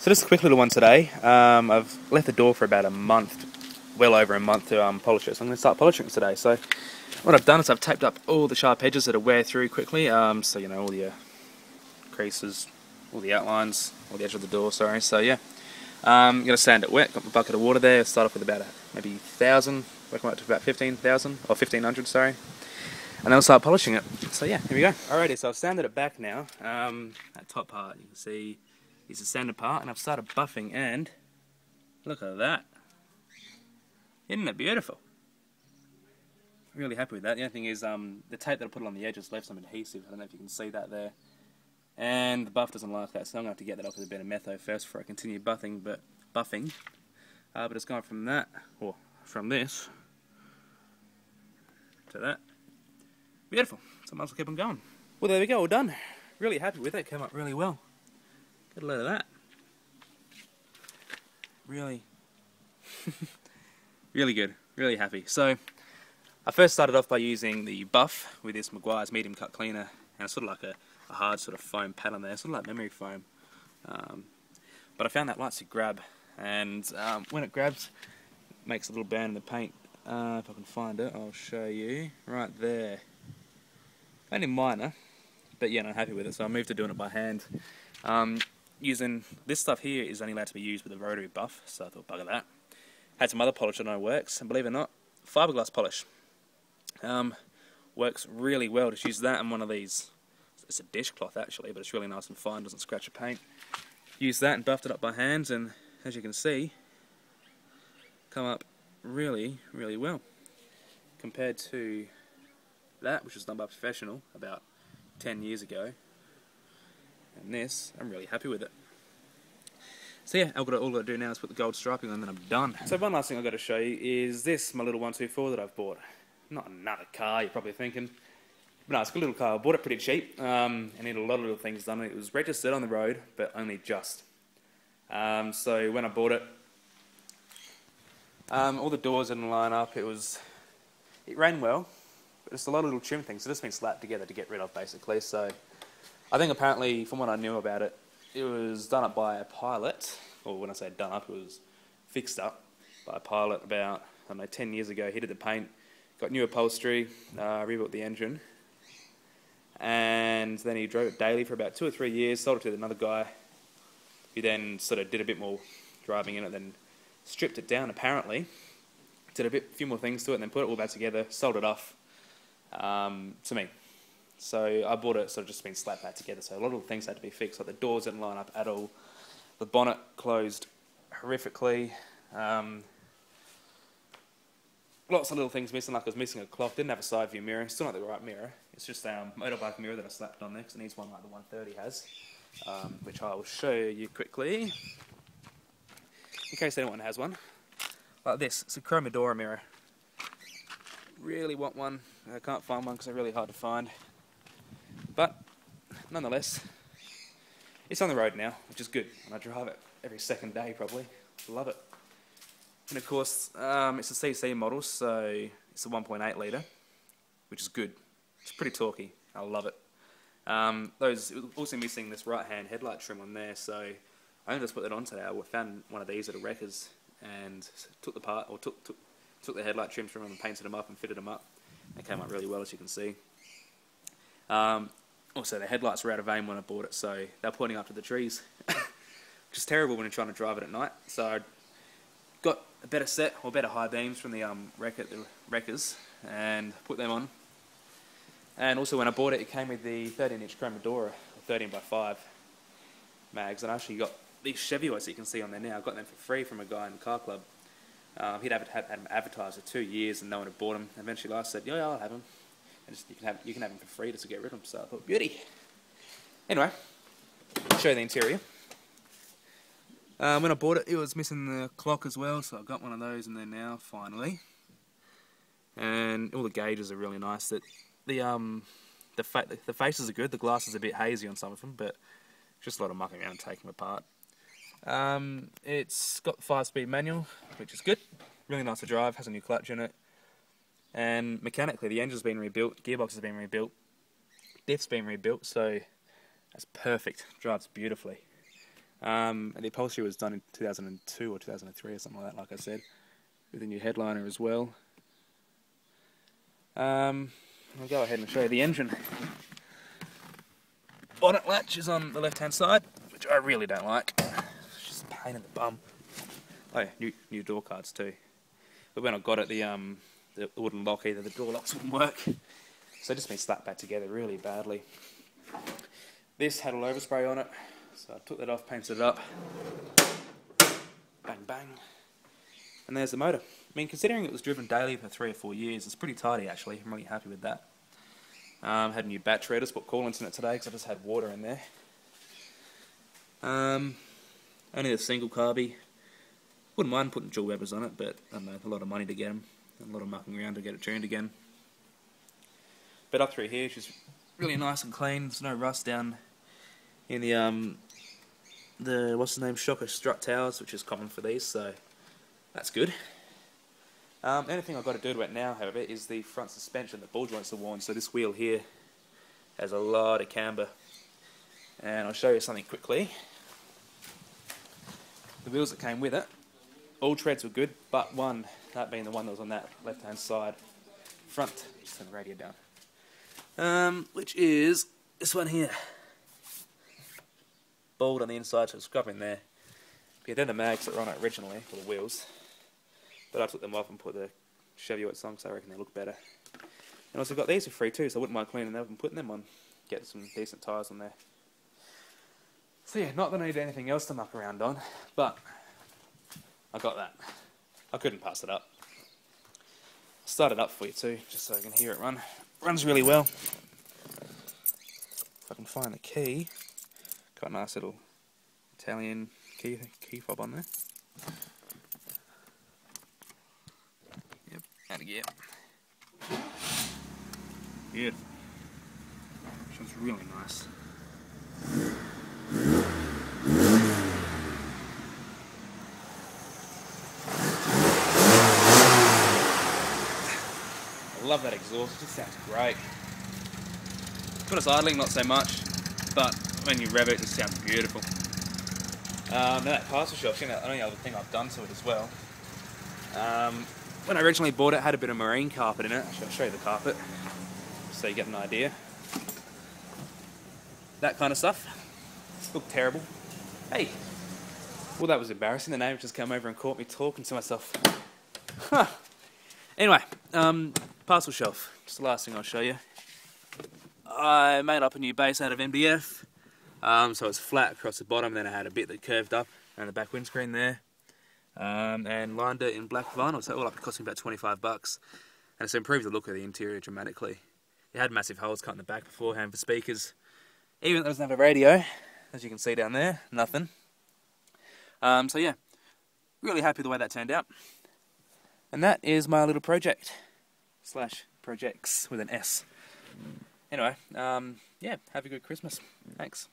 So just a quick little one today. I've left the door for about a month, well over a month to polish it. So I'm going to start polishing it today. So what I've done is I've taped up all the sharp edges that wear through quickly. So you know, all the creases, all the outlines, all the edge of the door. Sorry. So yeah, I'm going to sand it wet. Got my bucket of water there. Start off with about maybe 1,000, working up to about 15,000 or 1,500. Sorry. And then I'll start polishing it. So yeah, here we go. Alrighty, so I've sanded it back now. That top part, you can see, is the sanded part, and I've started buffing, and look at that. Isn't it beautiful? Really happy with that. The only thing is, the tape that I put on the edges left some adhesive. I don't know if you can see that there. And the buff doesn't like that, so I'm going to have to get that off with a bit of metho first before I continue buffing. But it's gone from that, or from this, to that. Beautiful. So I might as well keep on going. Well, there we go, all done. Really happy with it. Came up really well. Get a load of that. Really, really good. Really happy. So I first started off by using the buff with this Meguiar's medium cut cleaner, and it's sort of like a hard sort of foam pad on there, sort of like memory foam. But I found that likes to grab, and when it grabs, it makes a little band in the paint. If I can find it, I'll show you. Right there. Only minor, but yeah, I'm happy with it, so I moved to doing it by hand. Using this stuff here is only allowed to be used with a rotary buff, so I thought, bugger that. Had some other polish that I know works, and believe it or not, fiberglass polish. Works really well. Just use that and one of these. It's a dishcloth actually, but it's really nice and fine, doesn't scratch the paint. Use that and buffed it up by hand, and as you can see, come up really, really well. Compared to that, which was done by a professional about 10 years ago, and this, I'm really happy with it. So yeah, all I've got to do now is put the gold striping on, and then I'm done. So one last thing I've got to show you is this, my little 124 that I've bought. Not another car, you're probably thinking. But no, it's a good little car. I bought it pretty cheap, and needed a lot of little things done. It was registered on the road, but only just. So when I bought it, all the doors didn't line up. It ran well. Just a lot of little trim things, so just been slapped together to get rid of, basically. So I think apparently, from what I knew about it, it was done up by a pilot, or when I say done up, it was fixed up by a pilot about, I don't know, 10 years ago. He did the paint, got new upholstery, rebuilt the engine, and then he drove it daily for about 2 or 3 years, sold it to another guy, who then sort of did a bit more driving in it, then stripped it down apparently, did a few more things to it, and then put it all back together, sold it off to me. So I bought it, sort of just been slapped back together, so a lot of things had to be fixed, like the doors didn't line up at all, the bonnet closed horrifically, lots of little things missing, like I was missing a clock, didn't have a side view mirror, still not the right mirror, it's just a motorbike mirror that I slapped on there, because it needs one like the 130 has, which I will show you quickly, in case anyone has one. Like this, it's a Chromodora mirror. Really want one. I can't find one because they're really hard to find. But, nonetheless, it's on the road now, which is good. And I drive it every second day, probably. Love it. And of course, it's a CC model, so it's a 1.8 litre, which is good. It's pretty torquey. I love it. It was also missing this right-hand headlight trim on there, so I only just put that on today. I found one of these at a Wreckers and took the headlight trims from them and painted them up and fitted them up. They came up really well, as you can see. Also, the headlights were out of aim when I bought it, so they're pointing up to the trees, which is terrible when you're trying to drive it at night. So I got a better set, or better high beams from the Wreckers, and put them on. And also when I bought it, it came with the 13-inch Chromodora, 13x5 mags, and I actually got these Chevy ones that you can see on there now. I got them for free from a guy in the car club. He'd had them advertised for 2 years and no one had bought them. Eventually I said, yeah, I'll have them. And you can have them for free just to get rid of them. So I thought, beauty. Anyway, I'll show you the interior. When I bought it, it was missing the clock as well, so I got one of those in there now, finally. And all the gauges are really nice. The faces are good. The glass is a bit hazy on some of them, but just a lot of mucking around and taking them apart. It's got the 5-speed manual, which is good. Really nice to drive, has a new clutch in it. And mechanically, the engine's been rebuilt, gearbox has been rebuilt, diff's been rebuilt, so that's perfect. Drives beautifully. And the upholstery was done in 2002 or 2003 or something like I said, with a new headliner as well. I'll go ahead and show you the engine. Bonnet latch is on the left-hand side, which I really don't like. It's just a pain in the bum. Oh yeah, new door cards too. But when I got it, the wooden lock, either the door locks wouldn't work, so it just been slapped back together really badly. This had a overspray on it, so I took that off, painted it up. Bang bang. And there's the motor. I mean, considering it was driven daily for 3 or 4 years, it's pretty tidy actually. I'm really happy with that. Had a new battery. I just put coolants in it today because I just had water in there. Only a single carby. Wouldn't mind putting dual Webers on it, but I don't know, a lot of money to get them, and a lot of mucking around to get it tuned again. But up through here, she's really nice and clean. There's no rust down in the what's the name, shocker strut towers, which is common for these, so that's good. The only thing I've got to do to it now, however, is the front suspension. The ball joints are worn, so this wheel here has a lot of camber. And I'll show you something quickly. The wheels that came with it, all treads were good, but one, that being the one that was on that left-hand side front. Just turn the radio down. Which is this one here. Bald on the inside, so it's covering there. But yeah, they're the mags that were on it originally, for the wheels. But I took them off and put the Chevy on, so I reckon they look better. And also got these for free too, so I wouldn't mind cleaning them up and putting them on. Get some decent tyres on there. So yeah, not that I need anything else to muck around on, but I got that. I couldn't pass it up. I'll start it up for you too, just so I can hear it run. Runs really well. If I can find the key. Got a nice little Italian key fob on there. Yep, out of gear. Yeah. Sounds really nice. I love that exhaust, it just sounds great. When it's idling, not so much, but when you rev it, it just sounds beautiful. Now that parcel shelf, the only other thing I've done to it as well. When I originally bought it, it had a bit of marine carpet in it. I'll show you the carpet, so you get an idea. That kind of stuff. Looked terrible. Hey! Well, that was embarrassing. The neighbour just came over and caught me talking to myself. Huh. Anyway, parcel shelf. Just the last thing I'll show you. I made up a new base out of MDF. So it's flat across the bottom, then I had a bit that curved up around the back windscreen there. And lined it in black vinyl, so all up it cost me about 25 bucks. And it's improved the look of the interior dramatically. It had massive holes cut in the back beforehand for speakers. Even though it doesn't have a radio, as you can see down there, nothing. So yeah, really happy with the way that turned out. And that is my little project, / projects with an S. Anyway, yeah, have a good Christmas. Thanks.